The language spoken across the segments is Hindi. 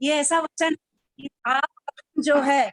ये ऐसा वचन कि आप जो है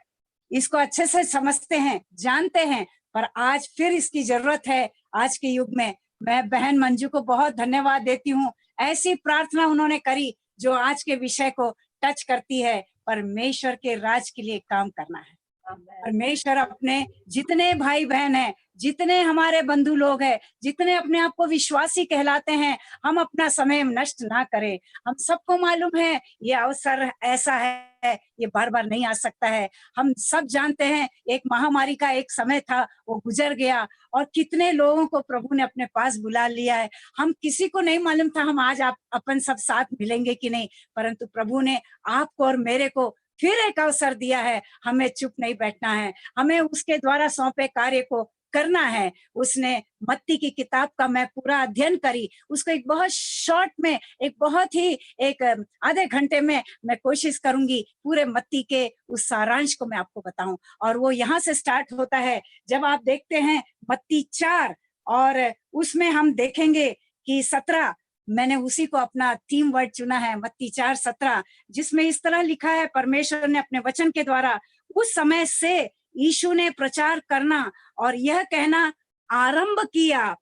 इसको अच्छे से समझते हैं, जानते हैं, पर आज फिर इसकी जरूरत है आज के युग में। मैं बहन मंजू को बहुत धन्यवाद देती हूँ, ऐसी प्रार्थना उन्होंने करी जो आज के विषय को टच करती है। परमेश्वर के राज के लिए काम करना है। परमेश्वर अपने जितने भाई बहन हैं, जितने हमारे बंधु लोग हैं, जितने अपने आप को विश्वासी कहलाते हैं, हम अपना समय नष्ट ना करें। हम सबको मालूम है ये अवसर ऐसा है, ये बार बार नहीं आ सकता है। हम सब जानते हैं एक महामारी का एक समय था, वो गुजर गया और कितने लोगों को प्रभु ने अपने पास बुला लिया है। हम किसी को नहीं मालूम था हम आज आप अपन सब साथ मिलेंगे कि नहीं, परंतु प्रभु ने आपको और मेरे को फिर एक अवसर दिया है। हमें चुप नहीं बैठना है, हमें उसके द्वारा सौंपे कार्य को करना है। उसने मत्ती की किताब का मैं पूरा अध्ययन करी, उसको एक बहुत शॉर्ट में, एक बहुत ही एक आधे घंटे में मैं कोशिश करूंगी पूरे मत्ती के उस सारांश को मैं आपको बताऊं। और वो यहाँ से स्टार्ट होता है, जब आप देखते हैं मत्ती 4 और उसमें हम देखेंगे कि 17, मैंने उसी को अपना थीम वर्ड चुना है, मत्ती 4:17, जिसमें इस तरह लिखा है, परमेश्वर ने अपने वचन के द्वारा उस समय से यीशु ने प्रचार करना और यह कहना आरंभ किया,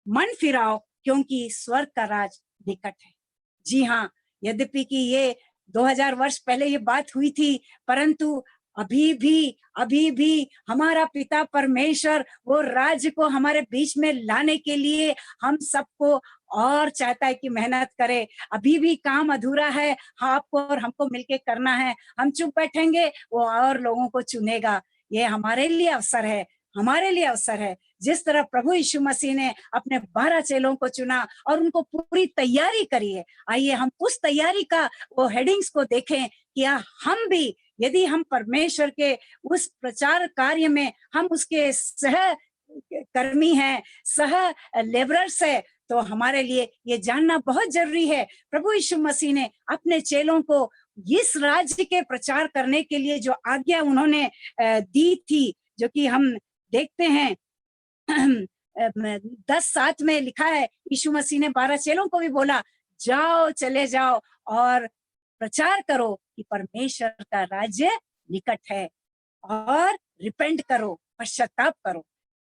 मन फिराओ क्योंकि स्वर्ग का राज निकट है। जी हाँ, यद्यपि कि ये 2000 वर्ष पहले ये बात हुई थी, परंतु अभी भी हमारा पिता परमेश्वर वो राज्य को हमारे बीच में लाने के लिए हम सबको और चाहता है कि मेहनत करें। अभी भी काम अधूरा है, हाँ, आपको और हमको मिलके करना है। हम चुप बैठेंगे, वो और लोगों को चुनेगा। ये हमारे लिए अवसर है, हमारे लिए अवसर है। जिस तरह प्रभु यीशु मसीह ने अपने 12 चेलों को चुना और उनको पूरी तैयारी करी है, आइए हम उस तैयारी का वो हेडिंग्स को देखें कि हम भी, यदि हम परमेश्वर के उस प्रचार कार्य में हम उसके सह कर्मी हैं, सह लेबरर्स है, तो हमारे लिए ये जानना बहुत जरूरी है। प्रभु यीशु मसीह ने अपने चेलों को इस राज्य के प्रचार करने के लिए जो आज्ञा उन्होंने दी थी, जो कि हम देखते हैं 10:7 में लिखा है, यीशु मसीह ने 12 चेलों को भी बोला, जाओ, चले जाओ और प्रचार करो कि परमेश्वर का राज्य निकट है और रिपेंट करो, पश्चाताप करो।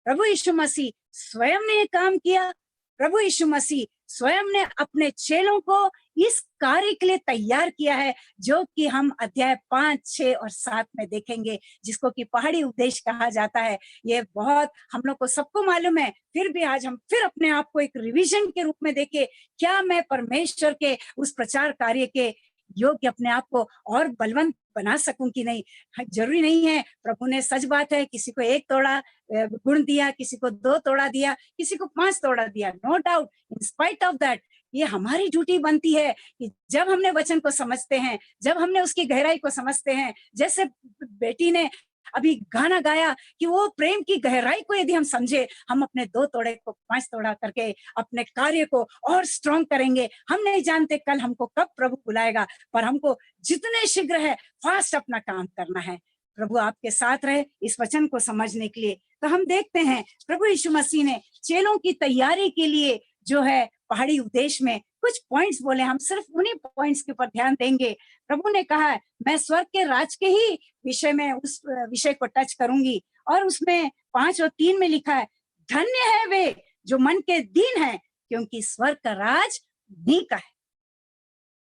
प्रभु यीशु मसीह स्वयं ने काम किया। प्रभु यीशु मसीह स्वयं ने अपने चेलों को इस कार्य के लिए तैयार किया है, जो कि हम अध्याय 5, 6 और 7 में देखेंगे, जिसको कि पहाड़ी उपदेश कहा जाता है। ये बहुत हम लोग को सबको मालूम है, फिर भी आज हम फिर अपने आप को एक रिवीजन के रूप में देखें, क्या मैं परमेश्वर के उस प्रचार कार्य के योग्य अपने आप को और बलवंत बना सकूं कि नहीं। जरूरी नहीं है, प्रभु ने, सच बात है, किसी को 1 तोड़ा गुण दिया, किसी को 2 तोड़ा दिया, किसी को 5 तोड़ा दिया। No doubt, in spite of that, ये हमारी ड्यूटी बनती है कि जब हमने वचन को समझते हैं, जब हमने उसकी गहराई को समझते हैं, जैसे बेटी ने अभी गाना गाया कि वो प्रेम की गहराई को यदि हम समझे, हम अपने 2 तोड़े को 5 तोड़ा करके अपने कार्य को और स्ट्रॉन्ग करेंगे। हम नहीं जानते कल हमको कब प्रभु बुलाएगा, पर हमको जितने शीघ्र है फास्ट अपना काम करना है। प्रभु आपके साथ रहे इस वचन को समझने के लिए। तो हम देखते हैं प्रभु यीशु मसीह ने चेलों की तैयारी के लिए जो है पहाड़ी उपदेश में कुछ पॉइंट्स बोले, हम सिर्फ उन्हीं पॉइंट्स के ऊपर ध्यान देंगे। प्रभु ने कहा है, मैं स्वर्ग के राज के ही विषय में उस विषय को टच करूंगी, और उसमें 5 और 3 में लिखा है, धन्य है वे जो मन के दीन है, क्योंकि स्वर्ग का राज उन्हीं का है।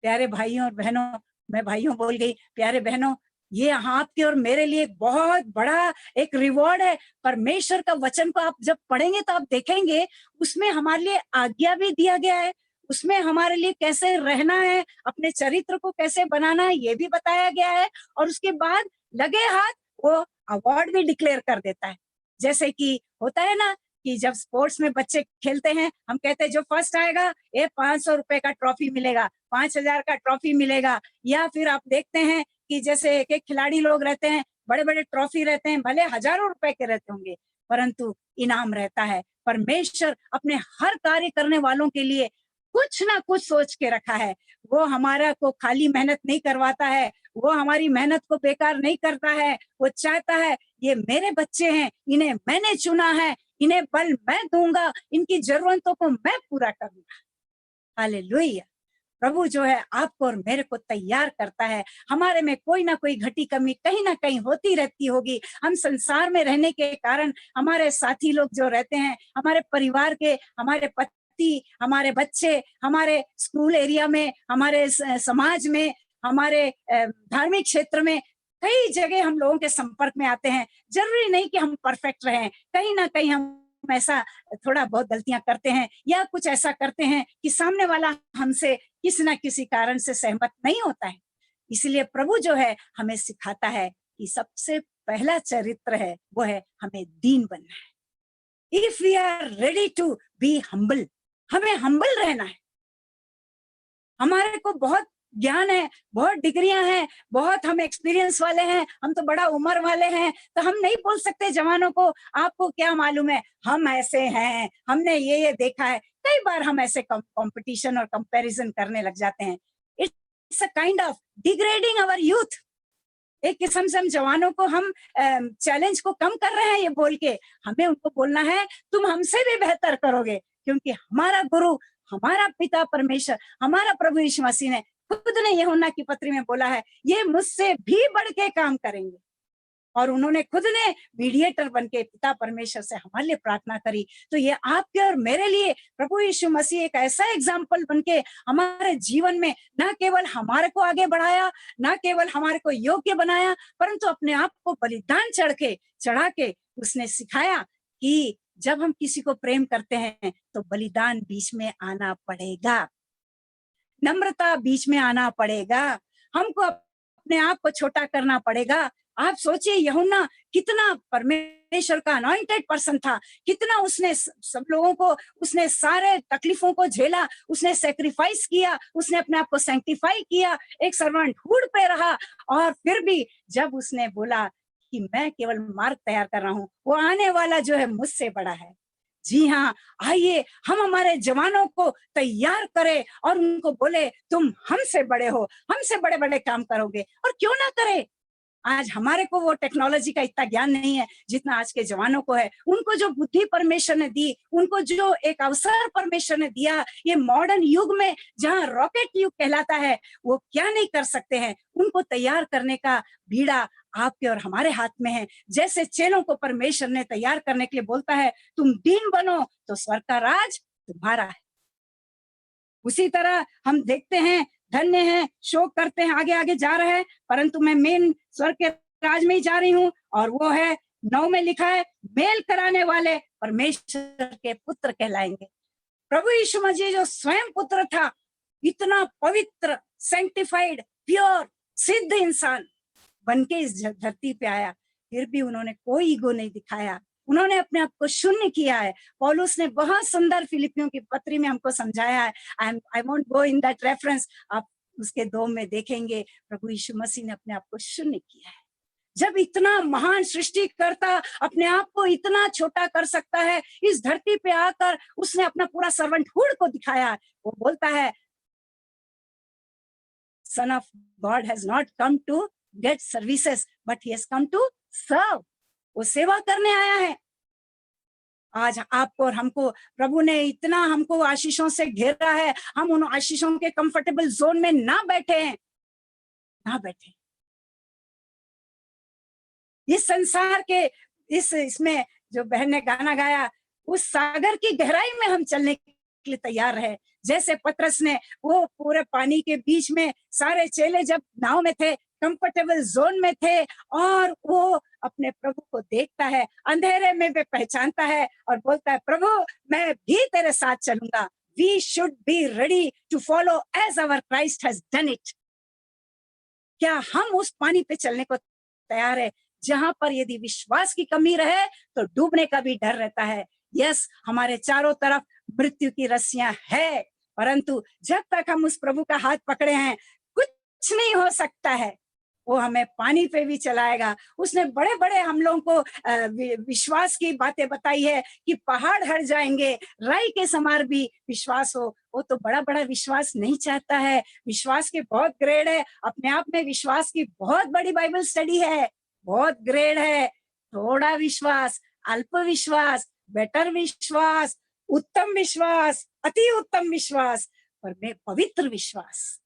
प्यारे भाइयों और बहनों, मैं भाइयों बोल गई, प्यारे बहनों, ये आपके और मेरे लिए बहुत बड़ा एक रिवॉर्ड है। परमेश्वर का वचन को आप जब पढ़ेंगे तो आप देखेंगे उसमें हमारे लिए आज्ञा भी दिया गया है, उसमें हमारे लिए कैसे रहना है, अपने चरित्र को कैसे बनाना है, ये भी बताया गया है। और उसके बाद लगे हाथ वो अवार्ड भी डिक्लेयर कर देता है। जैसे कि होता है ना कि जब स्पोर्ट्स में बच्चे खेलते हैं, हम कहते हैं जो फर्स्ट आएगा ये 500 रुपए का ट्रॉफी मिलेगा, 5000 का ट्रॉफी मिलेगा। या फिर आप देखते हैं कि जैसे एक खिलाड़ी लोग रहते हैं, बड़े बड़े ट्रॉफी रहते हैं, भले हजारों रुपए के रहते होंगे, परंतु इनाम रहता है। परमेश्वर अपने हर कार्य करने वालों के लिए कुछ ना कुछ सोच के रखा है। वो हमारा को खाली मेहनत नहीं करवाता है, वो हमारी मेहनत को बेकार नहीं करता है। वो चाहता है ये मेरे बच्चे हैं, इन्हें मैंने चुना है, इन्हें बल मैं दूंगा, इनकी जरूरतों को मैं पूरा करूंगा। हालेलुया। प्रभु जो है आपको और मेरे को तैयार करता है। हमारे में कोई ना कोई घटी कमी कहीं ना कहीं होती रहती होगी। हम संसार में रहने के कारण हमारे साथी लोग जो रहते हैं, हमारे परिवार के, हमारे पति, हमारे बच्चे, हमारे स्कूल एरिया में, हमारे समाज में, हमारे धार्मिक क्षेत्र में, कई जगह हम लोगों के संपर्क में आते हैं। जरूरी नहीं कि हम परफेक्ट रहें, कहीं ना कहीं हम ऐसा थोड़ा बहुत गलतियां करते हैं या कुछ ऐसा करते हैं कि सामने वाला हमसे किसी ना किसी कारण से सहमत नहीं होता है। इसलिए प्रभु जो है हमें सिखाता है कि सबसे पहला चरित्र है वो है हमें दीन बनना है। If we are ready to be humble, हमें हम्बल रहना है। हमारे को बहुत ज्ञान है, बहुत डिग्रियां हैं, बहुत हम एक्सपीरियंस वाले हैं, हम तो बड़ा उम्र वाले हैं, तो हम नहीं बोल सकते जवानों को आपको क्या मालूम है, हम ऐसे हैं, हमने ये देखा है। कई बार हम ऐसे कंपटीशन और कंपैरिजन करने लग जाते हैं। It's a kind of degrading our youth. एक किस्म से हम जवानों को हम चैलेंज को कम कर रहे हैं ये बोल के। हमें उनको बोलना है तुम हमसे भी बेहतर करोगे, क्योंकि हमारा गुरु, हमारा पिता परमेश्वर, हमारा प्रभु यीशु मसीह ने खुद ने यूहन्ना की पत्री में बोला है ये मुझसे भी बढ़ के काम करेंगे। और उन्होंने खुद ने मीडिएटर बनके पिता परमेश्वर से हमारे लिए प्रार्थना करी। तो ये आपके और मेरे लिए प्रभु यीशु मसीह एक ऐसा एग्जाम्पल बनके हमारे जीवन में न केवल हमारे को आगे बढ़ाया, न केवल हमारे को योग्य बनाया, परंतु अपने आप को बलिदान चढ़ा के उसने सिखाया कि जब हम किसी को प्रेम करते हैं तो बलिदान बीच में आना पड़ेगा, नम्रता बीच में आना पड़ेगा, हमको अपने आप को छोटा करना पड़ेगा। आप सोचिए यूहन्ना कितना परमेश्वर का अनॉइंटेड पर्सन था, कितना उसने सब लोगों को, उसने सारे तकलीफों को झेला, उसने सैक्रिफाइस किया, उसने अपने आप को सैंक्टिफाई किया, एक सर्वेंटहुड पे रहा। और फिर भी जब उसने बोला कि मैं केवल मार्ग तैयार कर रहा हूं, वो आने वाला जो है मुझसे बड़ा है। जी हाँ, आइए हम हमारे जवानों को तैयार करें और उनको बोले तुम हमसे बड़े हो, हमसे बड़े बड़े काम करोगे। और क्यों ना करें, आज हमारे को वो टेक्नोलॉजी का इतना ज्ञान नहीं है जितना आज के जवानों को है। उनको जो बुद्धि परमेश्वर ने दी, उनको जो एक अवसर परमेश्वर ने दिया, ये मॉडर्न युग में जहां रॉकेट युग कहलाता है, वो क्या नहीं कर सकते हैं। उनको तैयार करने का बीड़ा आपके और हमारे हाथ में है। जैसे चेलों को परमेश्वर ने तैयार करने के लिए बोलता है तुम दीन बनो तो स्वर्ग का राज तुम्हारा है, उसी तरह हम देखते हैं, धन्य हैं, शोक करते हैं, आगे आगे जा रहे हैं, परंतु मैं मेन स्वर्ग के राज में ही जा रही हूँ। और वो है 9 में लिखा है मेल कराने वाले परमेश्वर के पुत्र कहलाएंगे। प्रभु यीशु मसीह जो स्वयं पुत्र था, इतना पवित्र, सैंक्टिफाइड, प्योर, सिद्ध इंसान बनके इस धरती पे आया, फिर भी उन्होंने कोई ईगो नहीं दिखाया, उन्होंने अपने आप को शून्य किया है। पौलुस ने बहुत सुंदर फिलिपियों की पत्री में हमको समझाया है। I won't go in that reference, आप उसके 2 में देखेंगे प्रभु यीशु मसीह ने अपने आप को शून्य किया है। जब इतना महान सृष्टिकर्ता अपने आप को इतना छोटा कर सकता है, इस धरती पे आकर उसने अपना पूरा सर्वेंटहुड को दिखाया। वो बोलता है Son of God has not come to get services, but he has come to serve. वो सेवा करने आया है। आज आपको और हमको प्रभु ने इतना हमको आशीषों से घेरा है, हम उन आशीषों के कंफर्टेबल जोन में ना बैठे हैं, ना बैठे। इस संसार के इसमें जो बहन ने गाना गाया, उस सागर की गहराई में हम चलने के लिए तैयार रहे। जैसे पतरस ने वो पूरे पानी के बीच में, सारे चेले जब नाव में थे, कंफर्टेबल जोन में थे, और वो अपने प्रभु को देखता है, अंधेरे में भी पहचानता है और बोलता है प्रभु मैं भी तेरे साथ चलूंगा। We should be ready to follow as our Christ has done it. क्या हम उस पानी पे चलने को तैयार है जहां पर यदि विश्वास की कमी रहे तो डूबने का भी डर रहता है। यस, हमारे चारों तरफ मृत्यु की रस्सियां है, परंतु जब तक हम उस प्रभु का हाथ पकड़े हैं कुछ नहीं हो सकता है। वो हमें पानी पे भी चलाएगा। उसने बड़े बड़े हम लोगों को विश्वास की बातें बताई है कि पहाड़ हट जाएंगे, राई के समान भी विश्वास हो। वो तो बड़ा बड़ा विश्वास नहीं चाहता है। विश्वास के बहुत ग्रेड है, अपने आप में विश्वास की बहुत बड़ी बाइबल स्टडी है, बहुत ग्रेड है। थोड़ा विश्वास, अल्प विश्वास, बेटर विश्वास, उत्तम विश्वास, अति उत्तम विश्वास, पर मैं पवित्र विश्वास,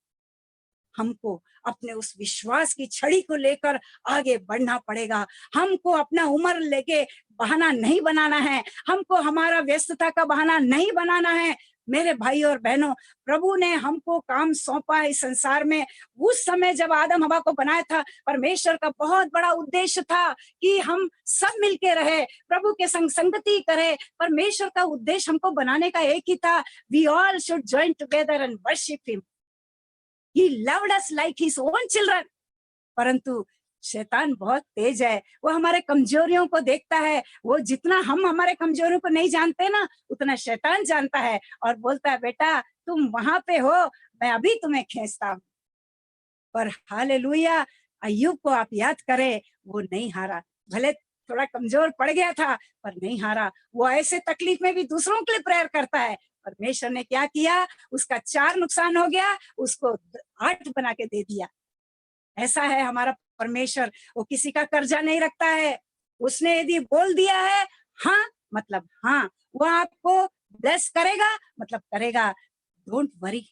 हमको अपने उस विश्वास की छड़ी को लेकर आगे बढ़ना पड़ेगा। हमको अपना उम्र लेके बहाना नहीं बनाना है, हमको हमारा व्यस्तता का बहाना नहीं बनाना है। मेरे भाई और बहनों, प्रभु ने हमको काम सौंपा है इस संसार में। उस समय जब आदम हवा को बनाया था, परमेश्वर का बहुत बड़ा उद्देश्य था कि हम सब मिलके रहे, प्रभु के संग संगति करें। परमेश्वर का उद्देश्य हमको बनाने का एक ही था, we all should join together and worship him. He loved us like his own children. परंतु शैतान बहुत तेज है, वो हमारे कमजोरियों को देखता है। वो जितना हम हमारे कमजोरियों को नहीं जानते ना, उतना शैतान जानता है और बोलता है, बेटा तुम वहां पे हो, मैं अभी तुम्हें खींचता हूं। पर हालेलुया, अय्यूब को आप याद करें, वो नहीं हारा। भले थोड़ा कमजोर पड़ गया था, पर नहीं हारा। वो ऐसे तकलीफ में भी दूसरों के लिए प्रेयर करता है। परमेश्वर ने क्या किया, उसका 4 नुकसान हो गया, उसको 8 बना के दे दिया। ऐसा है हमारा परमेश्वर, वो किसी का कर्जा नहीं रखता है। उसने यदि बोल दिया है हाँ मतलब हाँ, वो आपको ब्लेस करेगा मतलब करेगा। Don't worry.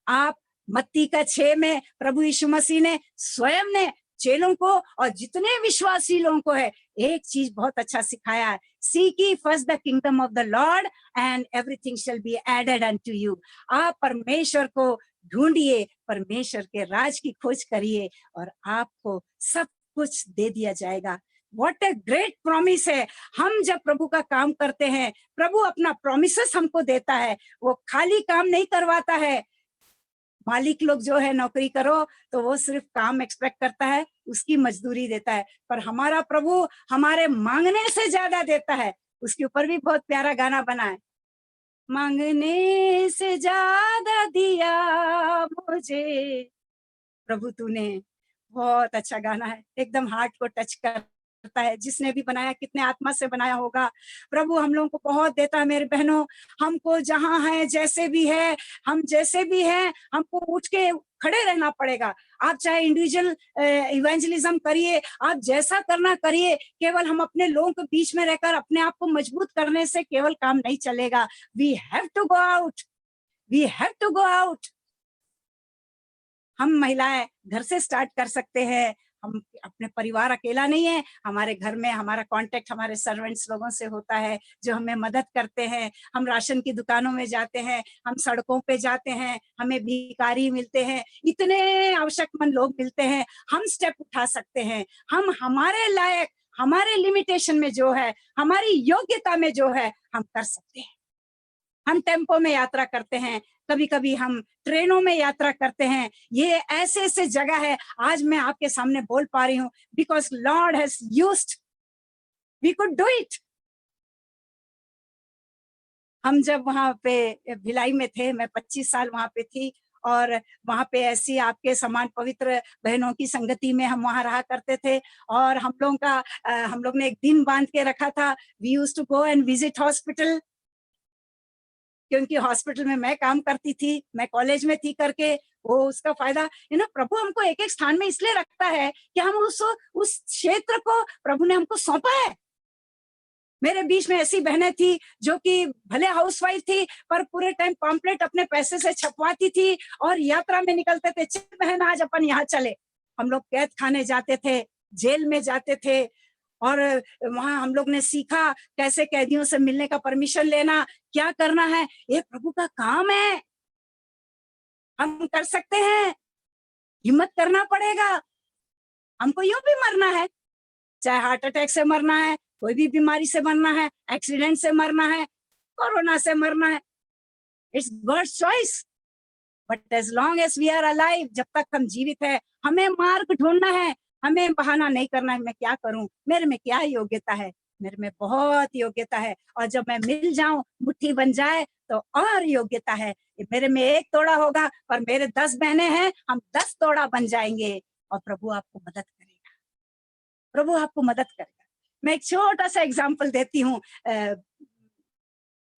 आप मत्ती का 6 में प्रभु यीशु मसीह ने स्वयं ने चेलों को और जितने विश्वासी लोगों को है, एक चीज बहुत अच्छा सिखाया है, seek ye first the kingdom of the Lord and everything shall be added unto you। आप परमेश्वर को ढूंढिए, परमेश्वर के राज की खोज करिए और आपको सब कुछ दे दिया जाएगा। What a great promise है। हम जब प्रभु का काम करते हैं, प्रभु अपना promises हमको देता है, वो खाली काम नहीं करवाता है। मालिक लोग जो है नौकरी करो तो वो सिर्फ काम एक्सपेक्ट करता है, उसकी मजदूरी देता है, पर हमारा प्रभु हमारे मांगने से ज्यादा देता है। उसके ऊपर भी बहुत प्यारा गाना बना है, मांगने से ज्यादा दिया मुझे प्रभु तूने। बहुत अच्छा गाना है, एकदम हार्ट को टच करता है। जिसने भी बनाया कितने आत्मा से बनाया होगा। प्रभु हम लोगों को बहुत देता है मेरे बहनों। हमको जहां है, जैसे भी है, हम जैसे भी हैं, हमको उठ के खड़े रहना पड़ेगा। आप चाहे इंडिविजुअल इवेंजलिज्म करिए, आप जैसा करना करिए, केवल हम अपने लोगों के बीच में रहकर अपने आप को मजबूत करने से केवल काम नहीं चलेगा। We have to go out, we have to go out. हम महिलाएं घर से स्टार्ट कर सकते हैं। हम अपने परिवार अकेला नहीं है, हमारे घर में हमारा कांटेक्ट हमारे सर्वेंट्स लोगों से होता है जो हमें मदद करते हैं। हम राशन की दुकानों में जाते हैं, हम सड़कों पे जाते हैं, हमें भिखारी मिलते हैं, इतने आवश्यकमंद लोग मिलते हैं। हम स्टेप उठा सकते हैं। हम हमारे लायक, हमारे लिमिटेशन में जो है, हमारी योग्यता में जो है, हम कर सकते हैं। हम टेम्पो में यात्रा करते हैं, कभी कभी हम ट्रेनों में यात्रा करते हैं। ये ऐसे ऐसे जगह है, आज मैं आपके सामने बोल पा रही हूँ because Lord has used, we could do it. हम जब वहां पे भिलाई में थे, मैं 25 साल वहां पे थी, और वहां पे ऐसी आपके समान पवित्र बहनों की संगति में हम वहां रहा करते थे। और हम लोग ने एक दिन बांध के रखा था, we used to go and visit hospital, क्योंकि हॉस्पिटल में मैं काम करती थी, मैं कॉलेज में थी करके, वो उसका फायदा प्रभु हमको एक एक स्थान में इसलिए रखता है कि हम उस क्षेत्र को प्रभु ने हमको सौंपा है। मेरे बीच में ऐसी बहनें थी जो कि भले हाउसवाइफ थी, पर पूरे टाइम पॉम्पलेट अपने पैसे से छपवाती थी और यात्रा में निकलते थे, चल बहन आज अपन यहाँ चले। हम लोग कैद खाने जाते थे, जेल में जाते थे, और वहां हम लोग ने सीखा कैसे कैदियों से मिलने का परमिशन लेना, क्या करना है। ये प्रभु का काम है, हम कर सकते हैं। हिम्मत करना पड़ेगा। हमको यूं भी मरना है, चाहे हार्ट अटैक से मरना है, कोई भी बीमारी से मरना है, एक्सीडेंट से मरना है, कोरोना से मरना है, it's God's choice. But as long as we are alive, जब तक हम जीवित है, हमें मार्ग ढूंढना है। हमें बहाना नहीं करना है, मैं क्या करूं, मेरे में क्या योग्यता है। मेरे में बहुत योग्यता है, और जब मैं मिल जाऊं, मुट्ठी बन जाए, तो और योग्यता है। मेरे में एक तोड़ा होगा, पर मेरे 10 बहनें हैं, हम 10 तोड़ा बन जाएंगे, और प्रभु आपको मदद करेगा। प्रभु आपको मदद करेगा। मैं एक छोटा सा एग्जाम्पल देती हूँ।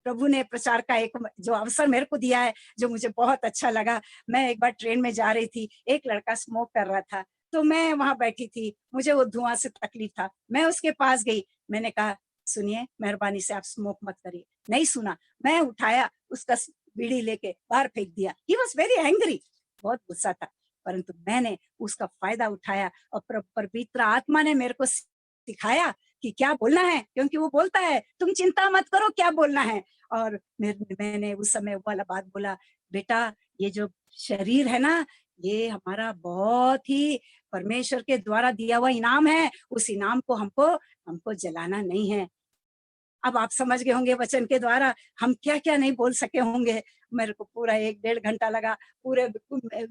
प्रभु ने प्रचार का एक जो अवसर मेरे को दिया है, जो मुझे बहुत अच्छा लगा। मैं एक बार ट्रेन में जा रही थी, एक लड़का स्मोक कर रहा था, तो मैं वहां बैठी थी, मुझे वो धुआं से तकलीफ था। मैं उसके पास गई, मैंने कहा सुनिए, मेहरबानी से आप स्मोक मत करिए। नहीं सुना, मैं उठाया, उसका बीड़ी लेके बाहर फेंक दिया। ही वॉज वेरी एंग्री, बहुत गुस्सा था, परंतु मैंने उसका फायदा उठाया और पवित्र आत्मा ने मेरे को सिखाया कि क्या बोलना है, क्योंकि वो बोलता है तुम चिंता मत करो क्या बोलना है। और मैंने उस समय वाला बात बोला, बेटा ये जो शरीर है ना, ये हमारा बहुत ही परमेश्वर के द्वारा दिया हुआ इनाम है, उस इनाम को हमको हमको जलाना नहीं है। अब आप समझ गए होंगे वचन के द्वारा हम क्या क्या नहीं बोल सके होंगे। मेरे को पूरा 1-1.5 घंटा लगा, पूरे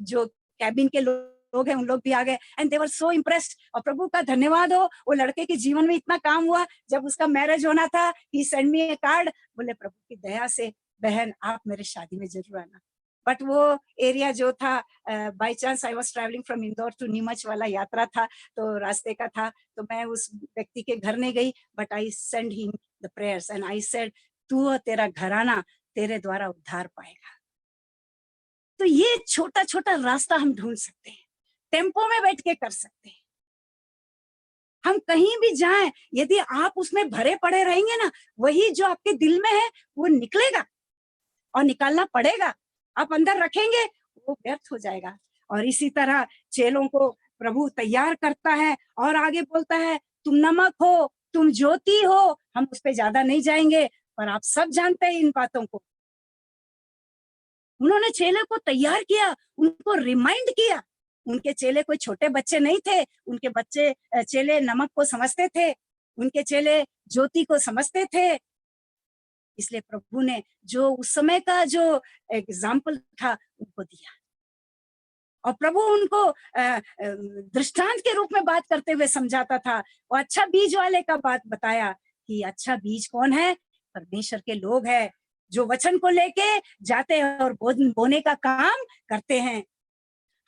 जो कैबिन के लोग हैं उन लोग भी आ गए and they were so impressed. और प्रभु का धन्यवाद हो, वो लड़के के जीवन में इतना काम हुआ। जब उसका मैरिज होना था, ही सेंड मी ए कार्ड, बोले प्रभु की दया से बहन आप मेरे शादी में जरूर आना। बट वो एरिया जो था, by chance I was travelling from Indore to Neemuch वाला यात्रा था, तो रास्ते का था, तो मैं उस व्यक्ति के घर नहीं गई, but I send him the prayers and I said तू और तेरा घराना तेरे द्वारा उद्धार पाएगा। तो ये छोटा छोटा रास्ता हम ढूंढ सकते हैं, टेम्पो में बैठ के कर सकते हैं। हम कहीं भी जाएं, यदि आप उसमें भरे पड़े रहेंगे ना, वही जो आपके दिल में है वो निकलेगा और निकालना पड़ेगा। आप अंदर रखेंगे वो व्यर्थ हो जाएगा। और इसी तरह चेलों को प्रभु तैयार करता है और आगे बोलता है तुम नमक हो, तुम ज्योति हो। हम उस पे ज्यादा नहीं जाएंगे, पर आप सब जानते हैं इन बातों को। उन्होंने चेले को तैयार किया, उनको रिमाइंड किया। उनके चेले कोई छोटे बच्चे नहीं थे, उनके चेले नमक को समझते थे, उनके चेले ज्योति को समझते थे। इसलिए प्रभु ने जो उस समय का जो एग्जाम्पल था उनको दिया और प्रभु उनको दृष्टांत के रूप में बात करते हुए समझाता था। वो अच्छा बीज वाले का बात बताया कि अच्छा बीज कौन है, परमेश्वर के लोग हैं जो वचन को लेके जाते हैं और बोने का काम करते हैं।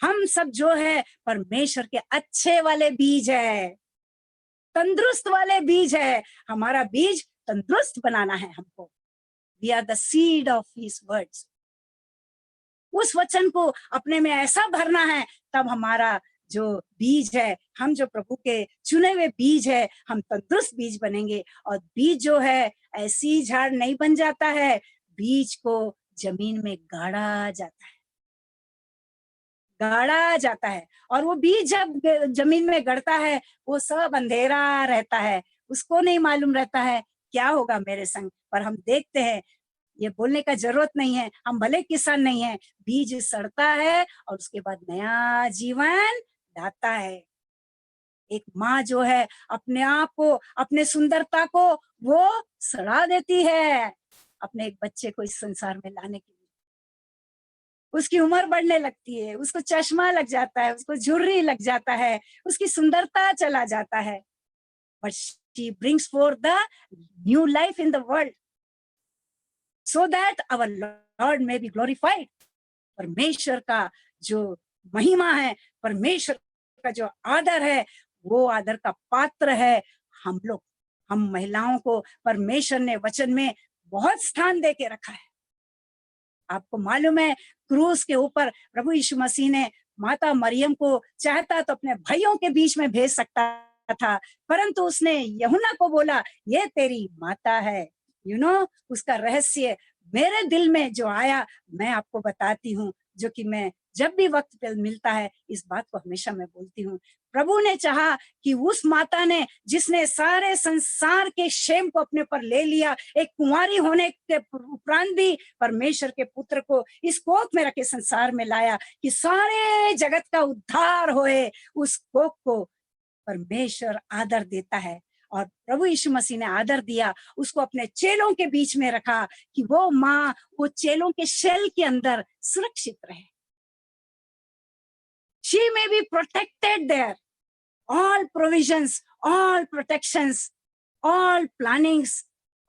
हम सब जो है परमेश्वर के अच्छे वाले बीज है, तंदुरुस्त वाले बीज है। हमारा बीज तंदुरुस्त बनाना है हमको। We are the seed of his words. उस वचन को अपने में ऐसा भरना है, तब हमारा जो बीज है, हम जो प्रभु के चुने हुए बीज है, हम तंदुरुस्त बीज बनेंगे। और बीज जो है ऐसी झाड़ नहीं बन जाता है, बीज को जमीन में गाड़ा जाता है, गाड़ा जाता है। और वो बीज जब जमीन में गड़ता है, वो सब अंधेरा रहता है, उसको नहीं मालूम रहता है क्या होगा मेरे संग। पर हम देखते हैं, ये बोलने का जरूरत नहीं है, हम भले किसान नहीं है, बीज सड़ता है और उसके बाद नया जीवन लाता है। एक माँ जो है अपने आप को, अपने सुंदरता को वो सड़ा देती है अपने एक बच्चे को इस संसार में लाने के लिए। उसकी उम्र बढ़ने लगती है, उसको चश्मा लग जाता है, उसको झुर्री लग जाता है, उसकी सुंदरता चला जाता है। But she brings for the new life in the world so that our Lord may be glorified. परमेश्वर का जो महिमा है, परमेश्वर का जो आदर है, वो आदर का पात्र है हम लोग। हम महिलाओं को परमेश्वर ने वचन में बहुत स्थान दे के रखा है। आपको मालूम है, क्रूस के ऊपर प्रभु यीशु मसीह ने माता मरियम को चाहता तो अपने भाइयों के बीच में भेज सकता था, परंतु उसने यूहन्ना को बोला ये तेरी माता है। उसका रहस्य मेरे दिल में जो आया मैं आपको बताती हूँ, जो कि मैं जब भी वक्त पे मिलता है इस बात को हमेशा मैं बोलती हूँ। प्रभु ने चाहा कि उस माता ने जिसने सारे संसार के शेम को अपने पर ले लिया, एक कुंवारी होने के उपरांत भी परमेश्वर के पुत्र को इस कोख में रखे संसार में लाया कि सारे जगत का उद्धार होए। उस कोख को परमेश्वर आदर देता है और प्रभु यीशु मसीह ने आदर दिया, उसको अपने चेलों के बीच में रखा कि वो माँ वो चेलों के शेल के अंदर सुरक्षित रहे। She may be protected there. All provisions, all protections, all plannings,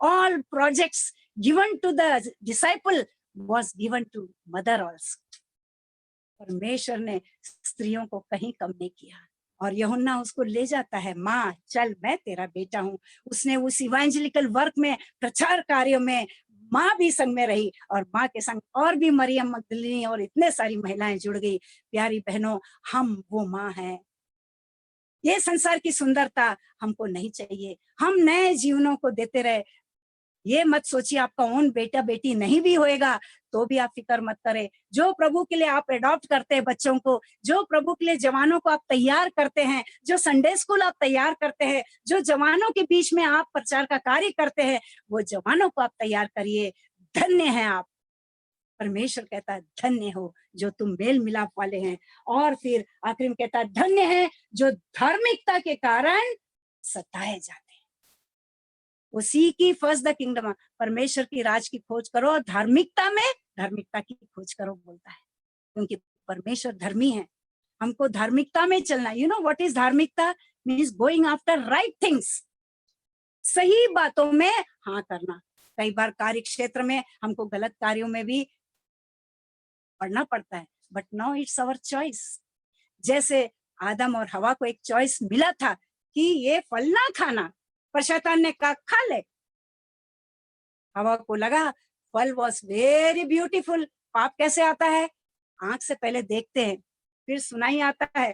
all projects given to the disciple was given to mother also. परमेश्वर ने स्त्रियों को कहीं कम नहीं किया। और यूहन्ना उसको ले जाता है, माँ चल मैं तेरा बेटा हूँ। उसने उस इवेंजेलिकल वर्क में, प्रचार कार्यों में माँ भी संग में रही और माँ के संग और भी मरियम मगदलिनी और इतने सारी महिलाएं जुड़ गई। प्यारी बहनों, हम वो माँ हैं। ये संसार की सुंदरता हमको नहीं चाहिए। हम नए जीवनों को देते रहे। ये मत सोचिए आपका ओन बेटा बेटी नहीं भी होएगा तो भी आप फिक्र मत करें। जो प्रभु के लिए आप अडॉप्ट करते हैं बच्चों को, जो प्रभु के लिए जवानों को आप तैयार करते हैं, जो संडे स्कूल आप तैयार करते हैं, जो जवानों के बीच में आप प्रचार का कार्य करते हैं, वो जवानों को आप तैयार करिए। धन्य हैं आप। परमेश्वर कहता है धन्य हो जो तुम मेल मिलाप वाले हैं। और फिर आखिरी में कहता है धन्य है जो धार्मिकता के कारण सताए जाते हैं। उसी की फर्स्ट द किंगडम, परमेश्वर की राज की खोज करो और धार्मिकता में धार्मिकता की खोज करो बोलता है, क्योंकि परमेश्वर धर्मी है। हमको धार्मिकता में चलना। यू नो व्हाट इज धार्मिकता? Means going after right things, सही बातों में हाँ करना। कई बार कार्य क्षेत्र में हमको गलत कार्यों में भी पढ़ना पड़ता है, but now it's our choice. जैसे आदम और हवा को एक चॉइस मिला था कि ये फल ना खाना, पर शैतान ने कहा खा ले। हवा को लगा फल वॉज वेरी ब्यूटीफुल। पाप कैसे आता है? आंख से पहले देखते हैं, फिर सुनाई आता है,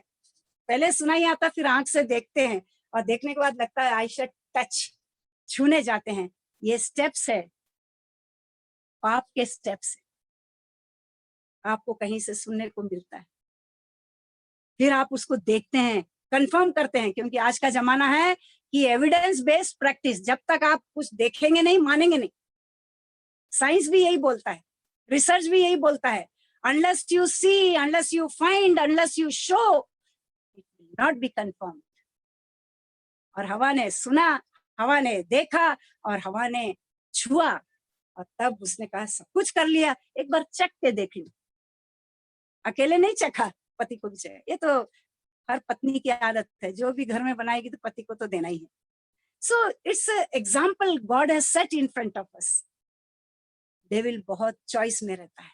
पहले सुनाई आता फिर आंख से देखते हैं, और देखने के बाद लगता है आई शुड टच, छूने जाते हैं। ये स्टेप्स है, पाप के स्टेप्स है। आपको कहीं से सुनने को मिलता है, फिर आप उसको देखते हैं, कंफर्म करते हैं, क्योंकि आज का जमाना है कि एविडेंस बेस्ड प्रैक्टिस। जब तक आप कुछ देखेंगे नहीं मानेंगे नहीं। साइंस भी यही बोलता है, रिसर्च भी यही बोलता है, unless you see, unless you find, unless you show, it will not be confirm. और हवा ने सुना, हवा ने देखा और हवा ने छुआ, और तब उसने कहा सब कुछ कर लिया, एक बार चख के देख लूं। अकेले नहीं चखा, पति को भी चाहिए। ये तो हर पत्नी की आदत है, जो भी घर में बनाएगी तो पति को तो देना ही है। So it's example God has set in front of us. Devil बहुत चॉइस में रहता है,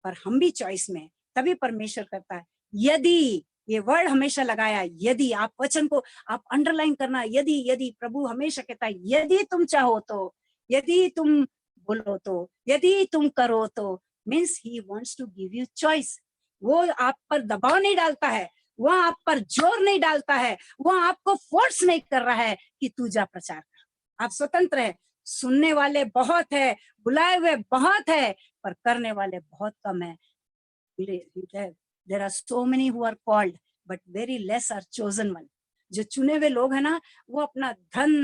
पर हम भी चॉइस में, तभी परमेश्वर करता है। यदि, ये वर्ड हमेशा लगाया, यदि, आप वचन को आप अंडरलाइन करना, यदि, यदि। प्रभु हमेशा कहता है यदि तुम चाहो तो, यदि तुम बोलो तो, यदि तुम करो तो। Means he wants to give you choice. वो आप पर दबाव नहीं डालता है, वो आप पर जोर नहीं डालता है, वो आपको फोर्स नहीं कर रहा है कि तू जा प्रचार कर। आप स्वतंत्र है। सुनने वाले बहुत है, बुलाए हुए बहुत है, पर करने वाले बहुत कम है। There are so many who are called, but very less are chosen one. जो चुने हुए लोग हैं ना, वो अपना धन,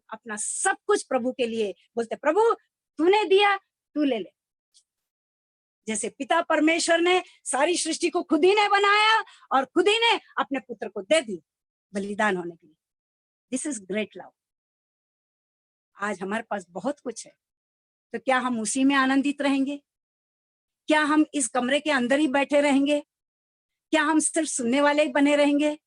अपना सब कुछ प्रभु के लिए बोलते, प्रभु तूने दिया, तू ले ले। जैसे पिता परमेश्वर ने सारी सृष्टि को खुद ही ने बनाया और खुद ही ने अपने पुत्र को दे दिया बलिदान होने के लिए। This is great love. आज हमारे पास बहुत कुछ है, तो क्या हम उसी में आनंदित रहेंगे? क्या हम इस कमरे के अंदर ही बैठे रहेंगे? क्या हम सिर्फ सुनने वाले ही बने रहेंगे?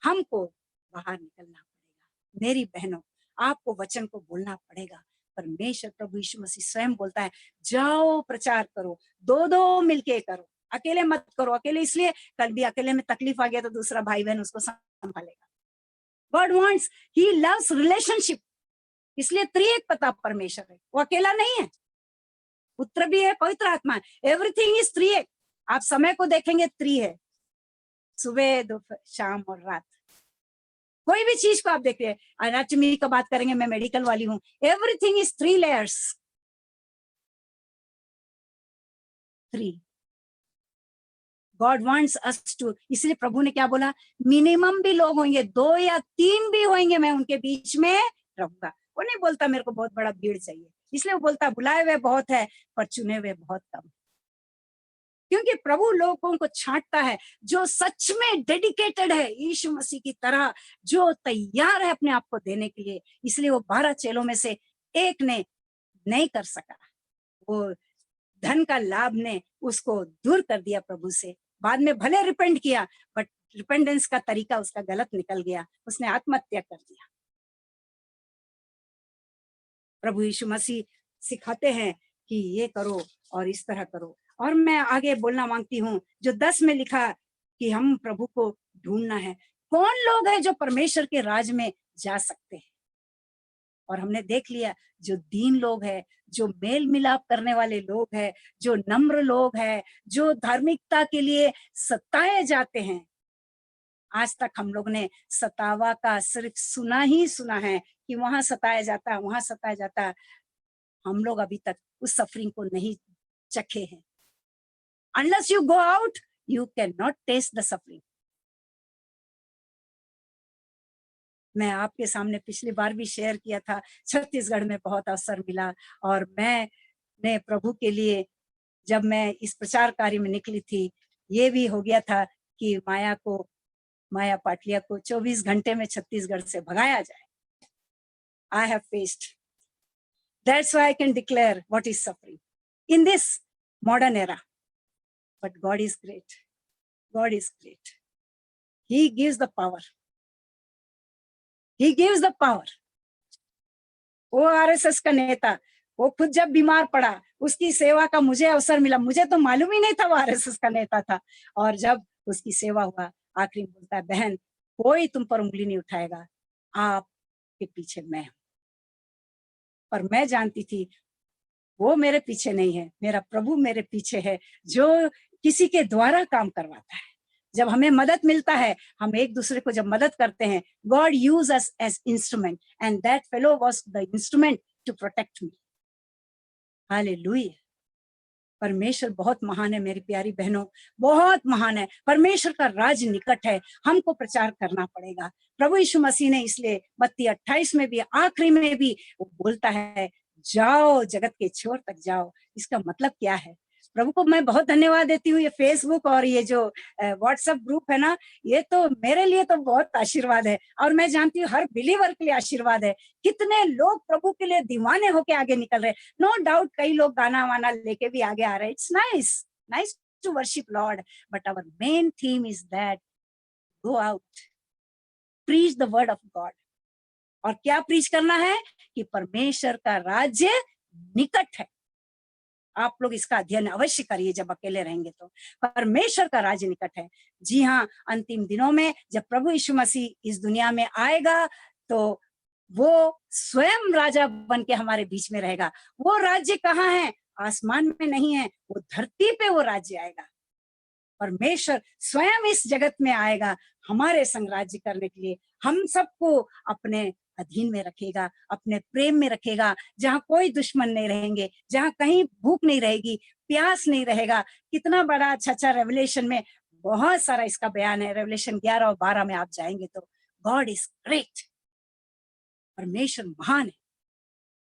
हमको बाहर निकलना पड़ेगा। मेरी बहनों, आपको वचन को बोलना पड़ेगा। परमेश्वर प्रभु यीशु मसीह स्वयं बोलता है जाओ प्रचार करो, दो दो मिलके करो, अकेले मत करो। अकेले इसलिए, कल भी अकेले में तकलीफ आ गया तो दूसरा भाई बहन उसको संभालेगा। God wants, he loves relationship, इसलिए त्रिएक पता परमेश्वर है, वो अकेला नहीं है। पुत्र भी है, पवित्र आत्मा है, एवरीथिंग इज त्रिएक। आप समय को देखेंगे, त्रि है, सुबह दोपहर शाम और रात। कोई भी चीज को आप देखिए, एनाटॉमी का बात करेंगे, मैं मेडिकल वाली हूँ, everything is 3 layers, 3। God wants us to, इसलिए प्रभु ने क्या बोला, मिनिमम भी लोग होंगे, 2 या 3 भी होंगे, मैं उनके बीच में रहूंगा। वो नहीं बोलता मेरे को बहुत बड़ा भीड़ चाहिए, इसलिए वो बोलता बुलाए हुए बहुत है पर चुने हुए बहुत कम। क्योंकि प्रभु लोगों को छांटता है जो सच में डेडिकेटेड है यीशु मसीह की तरह, जो तैयार है अपने आप को देने के लिए। इसलिए वो 12 चेलों में से एक ने नहीं कर सका, वो धन का लाभ ने उसको दूर कर दिया प्रभु से। बाद में भले रिपेंट किया, बट रिपेंडेंस का तरीका उसका गलत निकल गया, उसने आत्महत्या कर दिया। प्रभु यीशु मसीह सिखाते हैं कि ये करो और इस तरह करो। और मैं आगे बोलना मांगती हूँ, जो 10 में लिखा कि हम प्रभु को ढूंढना है। कौन लोग हैं जो परमेश्वर के राज में जा सकते हैं? और हमने देख लिया, जो दीन लोग हैं, जो मेल मिलाप करने वाले लोग हैं, जो नम्र लोग हैं, जो धार्मिकता के लिए सताए जाते हैं। आज तक हम लोग ने सतावा का सिर्फ सुना ही सुना है कि वहां सताया जाता है, वहां सताया जाता है, हम लोग अभी तक उस सफरिंग को नहीं चखे हैं। Unless you go out, you can not taste the suffering. मैं आपके सामने पिछली बार भी शेयर किया था, छत्तीसगढ़ में बहुत अवसर मिला और मैंने प्रभु के लिए जब मैं इस प्रचार कार्य में निकली थी, ये भी हो गया था कि माया पाटिया को 24 घंटे में छत्तीसगढ़ से भगाया जाए। I have faced. That's why I can declare what is suffering in this modern era. But God is great. God is great. He gives the power. He gives the power. वो आरएसएस का नेता, वो खुद जब बीमार पड़ा, उसकी सेवा का मुझे अवसर मिला। मुझे तो मालूम ही नहीं था वो आरएसएस का नेता था। और जब उसकी सेवा हुआ, आखिरी में बोलता है, बहन कोई तुम पर उंगली नहीं उठाएगा, आपके पीछे मैं हूं। और मैं जानती थी वो मेरे पीछे नहीं है, मेरा प्रभु मेरे पीछे है, जो किसी के द्वारा काम करवाता है। जब हमें मदद मिलता है, हम एक दूसरे को जब मदद करते हैं, God use us as instrument and that fellow was the instrument to protect me. Hallelujah. परमेश्वर बहुत महान है मेरी प्यारी बहनों, बहुत महान है। परमेश्वर का राज निकट है, हमको प्रचार करना पड़ेगा। प्रभु यीशु मसीह ने इसलिए मत्ती 28 में भी, आखिरी में भी वो बोलता है, जाओ जगत के छोर तक जाओ। इसका मतलब क्या है? प्रभु को मैं बहुत धन्यवाद देती हूँ। ये फेसबुक और ये जो व्हाट्सएप ग्रुप है ना, ये तो मेरे लिए तो बहुत आशीर्वाद है और मैं जानती हूँ हर बिलीवर के लिए आशीर्वाद है। कितने लोग प्रभु के लिए दीवाने होके आगे निकल रहे। नो डाउट कई लोग गाना वाना लेके भी आगे आ रहे। It's nice to worship Lord, but our main theme is that go out, preach the word of God. और क्या प्रीच करना है? कि परमेश्वर का राज्य निकट है। आप लोग इसका अध्ययन अवश्य करिए जब अकेले रहेंगे तो। परमेश्वर का राज्य निकट है। जी हाँ, अंतिम दिनों में जब प्रभु यीशु मसीह इस दुनिया में आएगा तो वो स्वयं राजा बन के हमारे बीच में रहेगा। वो राज्य कहाँ है? आसमान में नहीं है, वो धरती पे वो राज्य आएगा। परमेश्वर स्वयं इस जगत में आएगा हमारे संग राज्य करने के लिए। हम सबको अपने अधीन में रखेगा, अपने प्रेम में रखेगा, जहाँ कोई दुश्मन नहीं रहेंगे, जहाँ कहीं भूख नहीं रहेगी, प्यास नहीं रहेगा। कितना बड़ा अच्छा रेवलेशन में बहुत सारा इसका बयान है। रेवलेशन 11 और 12 में आप जाएंगे तो गॉड इज ग्रेट, परमेश्वर महान है।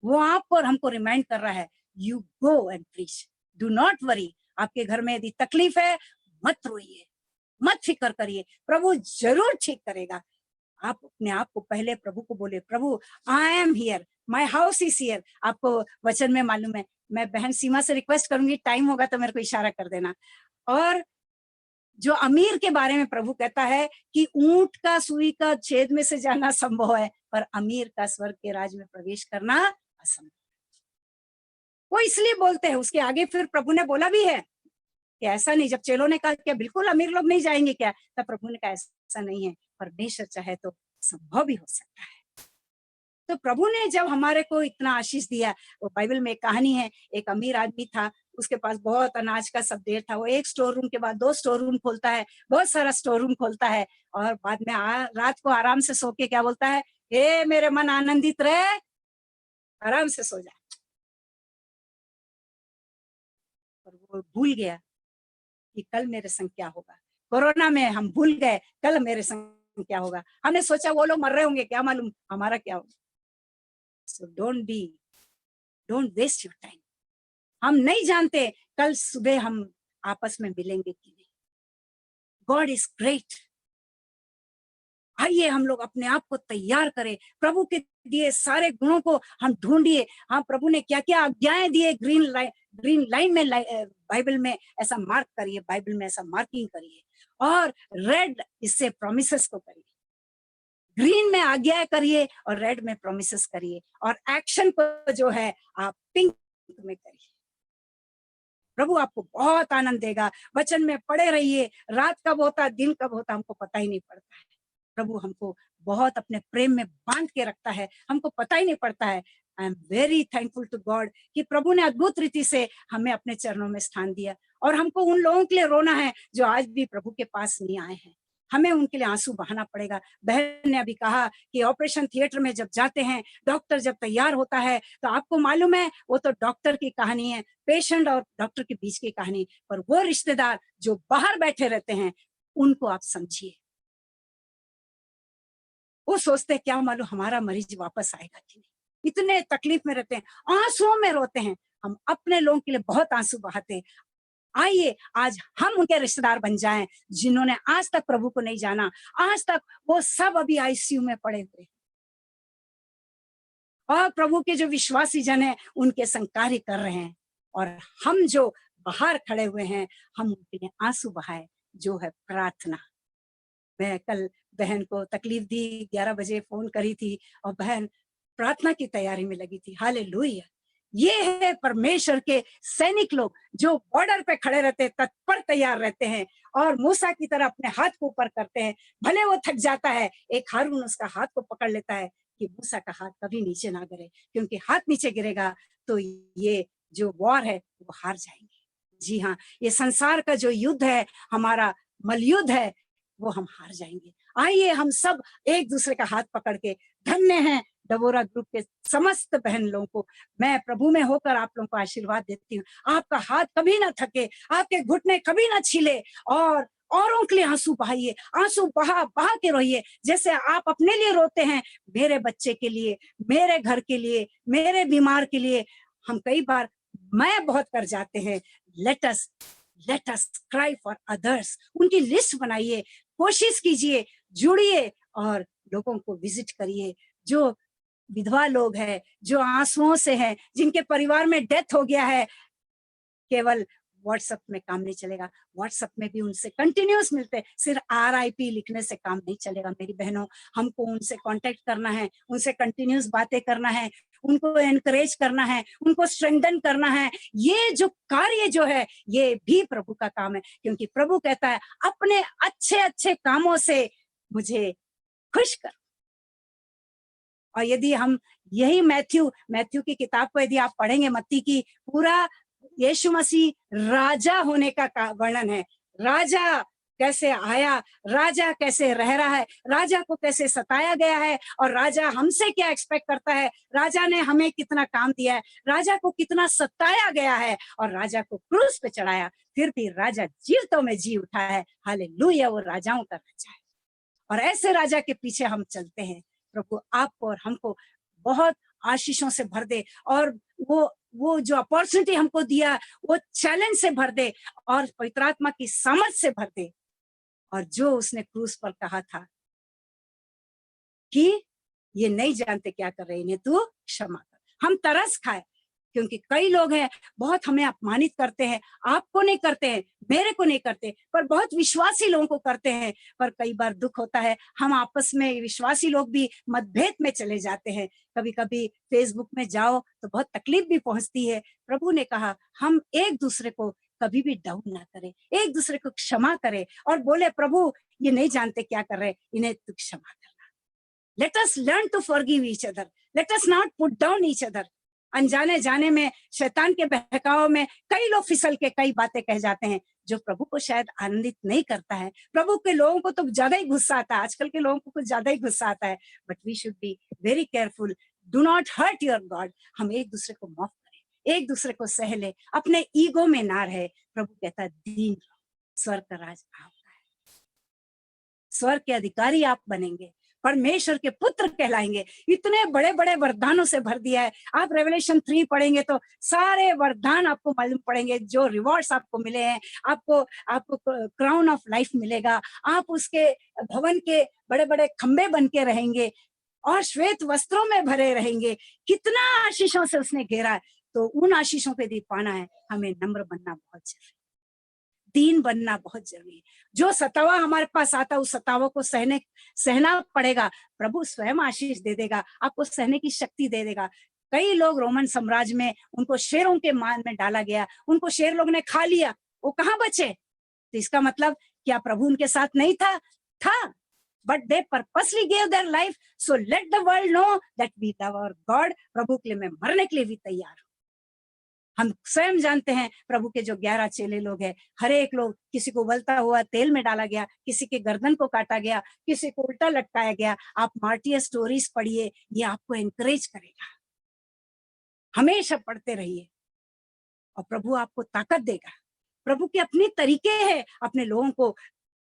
वो आपको और हमको रिमाइंड कर रहा है, you go and preach, do not worry. आपके घर में यदि तकलीफ है, मत रोइए, मत फिक्र करिए, प्रभु जरूर ठीक करेगा। आप अपने आप को पहले प्रभु को बोले, प्रभु I am here, my house is here. आपको वचन में मालूम है। मैं बहन सीमा से रिक्वेस्ट करूंगी, टाइम होगा तो मेरे को इशारा कर देना। और जो अमीर के बारे में प्रभु कहता है कि ऊंट का सुई का छेद में से जाना संभव है, पर अमीर का स्वर्ग के राज में प्रवेश करना असंभव। वो इसलिए बोलते हैं, उसके आगे फिर प्रभु ने बोला भी है कि ऐसा नहीं। जब चेलों ने कहा क्या बिल्कुल अमीर लोग नहीं जाएंगे क्या, तब प्रभु ने कहा ऐसा नहीं है, परमेश्वर चाहे तो संभव भी हो सकता है। तो प्रभु ने जब हमारे को इतना आशीष दिया, वो बाइबल में एक कहानी है, एक अमीर आदमी था, उसके पास बहुत अनाज का सब ढेर था। वो एक स्टोर रूम के बाद 2 स्टोर रूम खोलता है, बहुत सारा स्टोर रूम खोलता है और बाद में रात को आराम से सो के क्या बोलता है, हे मेरे मन आनंदित रहे, आराम से सो जा। और वो भूल गया कि कल मेरे संग क्या होगा। कोरोना में हम भूल गए कल मेरे संग क्या होगा। हमने सोचा वो लोग मर रहे होंगे, क्या मालूम हमारा क्या होगा। So don't waste your time. हम नहीं जानते कल सुबह हम आपस में मिलेंगे कि नहीं। God is great. आइए हम लोग अपने आप को तैयार करें, प्रभु के दिए सारे गुणों को हम ढूंढिए। हाँ, प्रभु ने क्या क्या आज्ञाएं दिए, ग्रीन लाइन में बाइबल में ऐसा मार्क करिए, बाइबल में ऐसा मार्किंग करिए। और रेड इससे प्रोमिसेस को करिए, ग्रीन में आज्ञा करिए और रेड में प्रोमिसेस करिए, और एक्शन को जो है आप पिंक में करिए। प्रभु आपको बहुत आनंद देगा। वचन में पड़े रहिए, रात कब होता दिन कब होता हमको पता ही नहीं पड़ता है। प्रभु हमको बहुत अपने प्रेम में बांध के रखता है, हमको पता ही नहीं पड़ता है। I am very thankful to God कि प्रभु ने अद्भुत रीति से हमें अपने चरणों में स्थान दिया। और हमको उन लोगों के लिए रोना है जो आज भी प्रभु के पास नहीं आए हैं। हमें उनके लिए आंसू बहाना पड़ेगा। बहन ने अभी कहा कि ऑपरेशन थिएटर में जब जाते हैं, डॉक्टर जब तैयार होता है, तो आपको मालूम है वो तो डॉक्टर की कहानी है, पेशेंट और डॉक्टर के बीच की कहानी। पर वो रिश्तेदार जो बाहर बैठे रहते हैं, उनको आप समझिए। वो सोचते हैं क्या मालूम हमारा मरीज वापस आएगा कि नहीं, इतने तकलीफ में रहते हैं, आंसुओं में रोते हैं। हम अपने लोगों के लिए बहुत आंसू बहाते हैं। आइए आज हम उनके रिश्तेदार बन जाएं, जिन्होंने आज तक प्रभु को नहीं जाना, आज तक वो सब अभी आईसीयू में पड़े हुए, और प्रभु के जो विश्वासी जन हैं उनके संग कार्य कर रहे हैं, और हम जो बाहर खड़े हुए हैं, हम उनके लिए आंसू बहाए, जो है प्रार्थना। मैं कल बहन को तकलीफ दी, 11 बजे फोन करी थी, और बहन प्रार्थना की तैयारी में लगी थी। हालेलुया! ये है परमेश्वर के सैनिक लोग, जो बॉर्डर पे खड़े रहते हैं, तत्पर तैयार रहते हैं, और मूसा की तरह अपने हाथ को ऊपर करते हैं। भले वो थक जाता है, एक हारून उसका हाथ को पकड़ लेता है कि मूसा का हाथ कभी नीचे ना गिरे, क्योंकि हाथ नीचे गिरेगा तो ये जो वॉर है वो हार जाएंगे। जी हाँ, ये संसार का जो युद्ध है, हमारा मलयुद्ध है, वो हम हार जाएंगे। आइए हम सब एक दूसरे का हाथ पकड़ के, धन्य हैं डबोरा ग्रुप के समस्त बहन लोगों को, मैं प्रभु में होकर आप लोगों को आशीर्वाद देती हूँ। आपका हाथ कभी ना थके, आपके घुटने कभी ना छिले, और औरों के लिए आंसू बहाइए, आंसू बहा बहा के रोइए, जैसे आप अपने लिए रोते हैं, मेरे बच्चे के लिए, मेरे घर के लिए, मेरे बीमार के लिए। हम कई बार मैं बहुत कर जाते हैं। Let us cry for others. उनकी लिस्ट बनाइए, कोशिश कीजिए, जुड़िए, और लोगों को विजिट करिए। जो विधवा लोग हैं, जो आंसुओं से हैं, जिनके परिवार में डेथ हो गया है, केवल व्हाट्सएप में काम नहीं चलेगा। व्हाट्सएप में भी उनसे कंटिन्यूस मिलते हैं, सिर्फ RIP लिखने से काम नहीं चलेगा मेरी बहनों। हमको उनसे कांटेक्ट करना है, उनसे कंटिन्यूस बातें करना है, उनको एनकरेज करना है, उनको स्ट्रेंथन करना है। ये जो कार्य जो है, ये भी प्रभु का काम है, क्योंकि प्रभु कहता है अपने अच्छे अच्छे कामों से मुझे खुश कर। और यदि हम यही मैथ्यू की किताब को यदि आप पढ़ेंगे, मत्ती की, पूरा यीशु मसीह राजा होने का वर्णन है। राजा कैसे आया, राजा कैसे रह रहा है, राजा को कैसे सताया गया है, और राजा हमसे क्या एक्सपेक्ट करता है, राजा ने हमें कितना काम दिया है, राजा को कितना सताया गया है, और राजा को क्रूस पे चढ़ाया, फिर भी राजा जीवतों में जी उठा है। हालेलुया! वो राजाओं का राजा है, और ऐसे राजा के पीछे हम चलते हैं। प्रभु आपको और हमको बहुत आशीषों से भर दे, और वो जो अपॉर्चुनिटी हमको दिया, वो चैलेंज से भर दे, और पवित्र आत्मा की समझ से भर दे। और जो उसने क्रूस पर कहा था कि ये नहीं जानते क्या कर रहे, इन्हें तू क्षमा कर, हम तरस खाए, क्योंकि कई लोग हैं बहुत हमें अपमानित करते हैं। आपको नहीं करते हैं, मेरे को नहीं करते, पर बहुत विश्वासी लोगों को करते हैं। पर कई बार दुख होता है, हम आपस में विश्वासी लोग भी मतभेद में चले जाते हैं। कभी कभी फेसबुक में जाओ तो बहुत तकलीफ भी पहुंचती है। प्रभु ने कहा हम एक दूसरे को कभी भी डाउन ना करें, एक दूसरे को क्षमा करें, और बोले प्रभु ये नहीं जानते क्या कर रहे, इन्हें तू क्षमा करना। Let us learn to forgive each other, let us not put down each other. अनजाने जाने में, शैतान के बहकाव में कई लोग फिसल के कई बातें कह जाते हैं, जो प्रभु को शायद आनंदित नहीं करता है। प्रभु के लोगों को तो ज्यादा ही गुस्सा आता है, आजकल के लोगों को कुछ ज्यादा ही गुस्सा आता है। But we should be very careful, do not hurt your God. हम एक दूसरे को माफ करें, एक दूसरे को सह ले, अपने ईगो में ना रहे। प्रभु कहता है दीन रहो, स्वर्ग का राज आपका है, स्वर्ग के अधिकारी आप बनेंगे, परमेश्वर के पुत्र कहलाएंगे। इतने बड़े बड़े वरदानों से भर दिया है। आप रेवलेशन 3 पढ़ेंगे तो सारे वरदान आपको मालूम पड़ेंगे, जो रिवॉर्ड्स आपको मिले हैं। आपको क्राउन ऑफ लाइफ मिलेगा, आप उसके भवन के बड़े बड़े खंबे बन के रहेंगे, और श्वेत वस्त्रों में भरे रहेंगे। कितना आशीषों से उसने घेरा है। तो उन आशीषों पे भी पाना है, हमें नम्र बनना बहुत जरूरी, दीन बनना बहुत जरूरी है। जो सतावा हमारे पास आता है, उस सतावा को सहना पड़ेगा। प्रभु स्वयं आशीष दे देगा, आपको सहने की शक्ति दे देगा। कई लोग रोमन साम्राज्य में, उनको शेरों के मान में डाला गया, उनको शेर लोग ने खा लिया, वो कहाँ बचे? तो इसका मतलब क्या प्रभु उनके साथ नहीं था? But they purposely gave their life, so let the world know that we love our God. प्रभु के लिए मैं मरने के लिए भी तैयार हूँ। हम स्वयं जानते हैं प्रभु के जो 11 चेले लोग हैं, हर एक लोग, किसी को उबलता हुआ तेल में डाला गया, किसी के गर्दन को काटा गया, किसी को उल्टा लटकाया गया। आप मार्टियर स्टोरीज पढ़िए, ये आपको एनकरेज करेगा। हमेशा पढ़ते रहिए और प्रभु आपको ताकत देगा। प्रभु के अपने तरीके हैं अपने लोगों को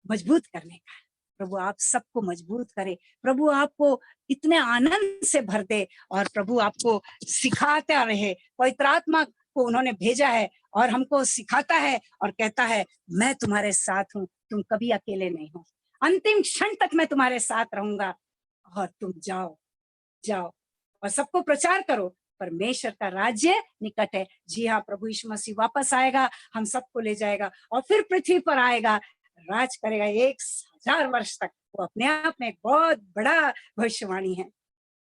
मजबूत करने का। प्रभु आप सबको मजबूत करे, प्रभु आपको इतने आनंद से भर दे और प्रभु आपको सिखाता रहे। पवित्र आत्मा को उन्होंने भेजा है और हमको सिखाता है और कहता है मैं तुम्हारे साथ हूँ, तुम कभी अकेले नहीं हो, अंतिम क्षण तक मैं तुम्हारे साथ रहूंगा। और तुम जाओ जाओ और सबको प्रचार करो, परमेश्वर का राज्य निकट है। जी हाँ, प्रभु यीशु मसीह वापस आएगा, हम सबको ले जाएगा और फिर पृथ्वी पर आएगा, राज करेगा 1000 वर्ष तक। वो अपने आप में एक बहुत बड़ा भविष्यवाणी है।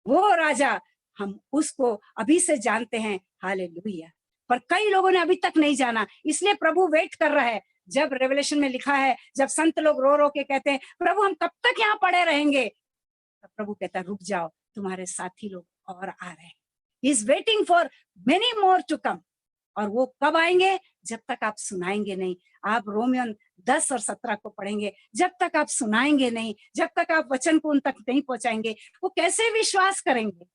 वो राजा, हम उसको अभी से जानते हैं, हालेलुया। पर कई लोगों ने अभी तक नहीं जाना, इसलिए प्रभु वेट कर रहा है। जब रेवलेशन में लिखा है, जब संत लोग रो रो के कहते हैं प्रभु हम कब तक यहाँ पड़े रहेंगे, तब प्रभु कहता है रुक जाओ, तुम्हारे साथी लोग और आ रहे हैं। He is waiting for many more to come। और वो कब आएंगे? जब तक आप सुनाएंगे नहीं। आप रोमियो 10 और 17 को पढ़ेंगे, जब तक आप सुनाएंगे नहीं, जब तक आप वचन को उन तक नहीं पहुंचाएंगे, वो कैसे विश्वास करेंगे?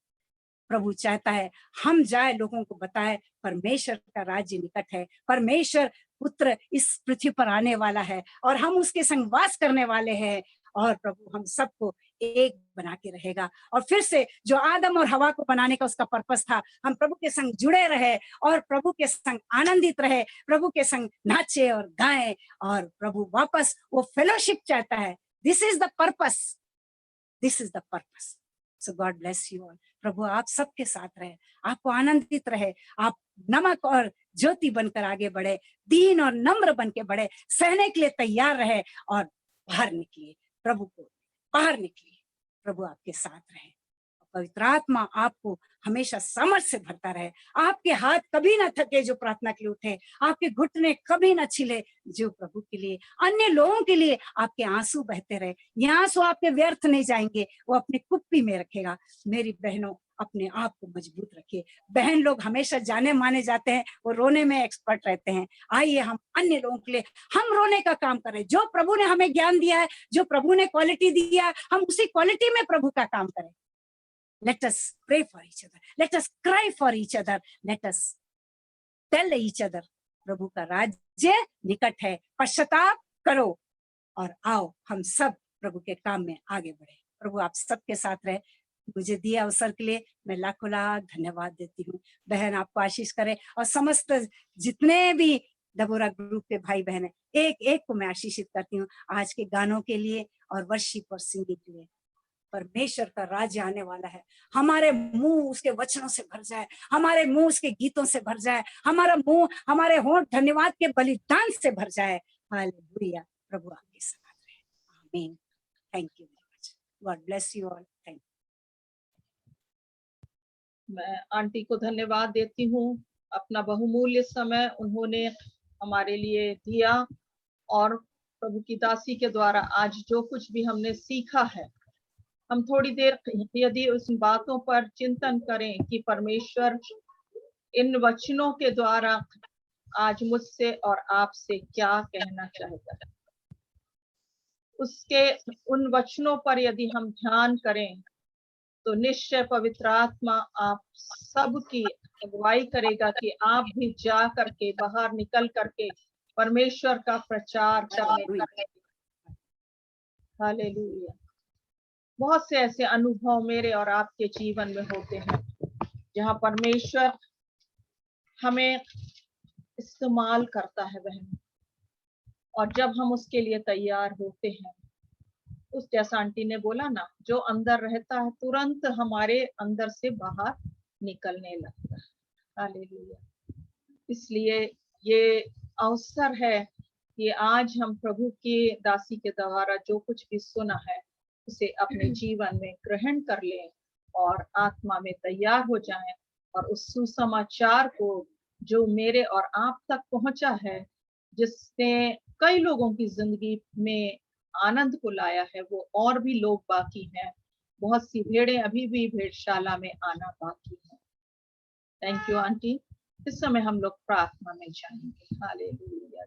प्रभु चाहता है हम जाए, लोगों को बताए परमेश्वर का राज्य निकट है, परमेश्वर पुत्र इस पृथ्वी पर आने वाला है और हम उसके संग वास करने वाले हैं और प्रभु हम सबको एक बना के रहेगा। और फिर से जो आदम और हवा को बनाने का उसका पर्पस था, हम प्रभु के संग जुड़े रहे और प्रभु के संग आनंदित रहे, प्रभु के संग नाचे और गाएं और प्रभु वापस वो फेलोशिप चाहता है। This is the purpose, this is the purpose. So God bless you all. प्रभु आप सबके साथ रहे, आपको आनंदित रहे, आप नमक और ज्योति बनकर आगे बढ़े, दीन और नम्र बन के बढ़े, सहने के लिए तैयार रहे और बाहर निकलिए, प्रभु को बाहर निकलिए। प्रभु आपके साथ रहे, पवित्र आत्मा आपको हमेशा सामर्थ से भरता रहे, आपके हाथ कभी ना थके जो प्रार्थना के लिए उठे, आपके घुटने कभी ना छिले जो प्रभु के लिए, अन्य लोगों के लिए आपके आंसू बहते रहे। ये आंसू आपके व्यर्थ नहीं जाएंगे, वो अपने कुप्पी में रखेगा। मेरी बहनों, अपने आप को मजबूत रखिए। बहन लोग हमेशा जाने माने जाते हैं, वो रोने में एक्सपर्ट रहते हैं। आइए हम अन्य लोगों के लिए हम रोने का काम करें। जो प्रभु ने हमें ज्ञान दिया है, जो प्रभु ने क्वालिटी दिया है, हम उसी क्वालिटी में प्रभु का काम करें। Let us pray for each other. Let us cry for each other. Let us tell each other प्रभु का राज्य निकट है, पश्चाताप करो और आओ हम सब प्रभु के काम में आगे बढ़े। प्रभु आप सबके साथ रहे। मुझे दिए अवसर के लिए मैं लाखों लाख धन्यवाद देती हूँ। बहन आपको आशीष करे और समस्त जितने भी डबोरा ग्रुप के भाई बहन है, एक एक को मैं आशीषित करती हूँ आज के गानों के लिए और वर्शिप और सिंगिंग के लिए। परमेश्वर का राज्य आने वाला है। हमारे मुंह उसके वचनों से भर जाए, हमारे मुंह उसके गीतों से भर जाए, हमारा मुंह, हमारे होंठ धन्यवाद के बलिदान से भर जाए। हालेलुया। प्रभु आपके साथ रहे। आमीन। Thank you very much. God bless you all. Thank you. मैं आंटी को धन्यवाद देती हूँ। अपना बहुमूल्य समय उन्होंने हमारे लिए दिया और प्रभु की दासी के द्वारा आज जो कुछ भी हमने सीखा है, हम थोड़ी देर यदि उस बातों पर चिंतन करें कि परमेश्वर इन वचनों के द्वारा आज मुझसे और आपसे क्या कहना चाहता है, उसके उन वचनों पर यदि हम ध्यान करें तो निश्चय पवित्र आत्मा आप सबकी अगुवाई करेगा कि आप भी जा करके बाहर निकल करके परमेश्वर का प्रचार करने लगे। हालेलुया। बहुत से ऐसे अनुभव मेरे और आपके जीवन में होते हैं जहाँ परमेश्वर हमें इस्तेमाल करता है बहन, और जब हम उसके लिए तैयार होते हैं, उस जैसा आंटी ने बोला ना, जो अंदर रहता है तुरंत हमारे अंदर से बाहर निकलने लगता है। हालेलुया। इसलिए ये अवसर है कि आज हम प्रभु की दासी के द्वारा जो कुछ भी सुना है उसे अपने जीवन में ग्रहण कर लें और आत्मा में तैयार हो जाएं और उस सुसमाचार को जो मेरे और आप तक पहुंचा है, जिसने कई लोगों की जिंदगी में आनंद को लाया है, वो और भी लोग बाकी हैं। बहुत सी भेड़ें अभी भी भेड़शाला में आना बाकी है। Thank you aunty. इस समय हम लोग प्रार्थना में जाएंगे। हालेलुया।